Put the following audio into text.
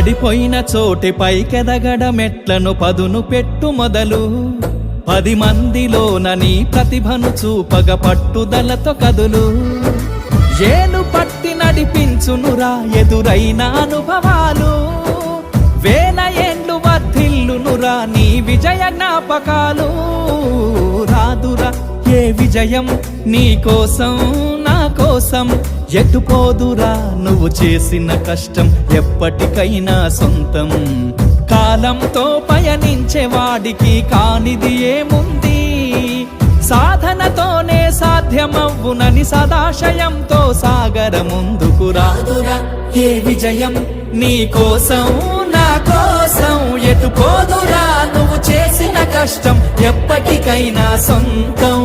పడిపోయిన చోటి పైకెదగడ మెట్లను పదును పెట్టు మొదలు 10 మందిలోన నీ ప్రతిభను చూపగ పట్టుదలతో కదులు ఏలు పట్టి నడిపించునురా ఎదురైన అనుభవాలు వేల ఏండ్లు వర్ధిల్లునురా నీ విజయ జ్ఞాపకాలు రాదురా ఏ విజయం నీ కోసం నా కోసం ఎటుపోదురా నువ్వు చేసిన కష్టం ఎప్పటికైనా సొంతం కాలంతో పయనించే వాడికి కానిది ఏముంది సాధనతోనే సాధ్యమవ్వునని సదాశయంతో సాగర ముందుకు రాదురా ఏ విజయం నీ కోసం నా కోసం ఎటుపోదురా నువ్వు చేసిన కష్టం ఎప్పటికైనా సొంతం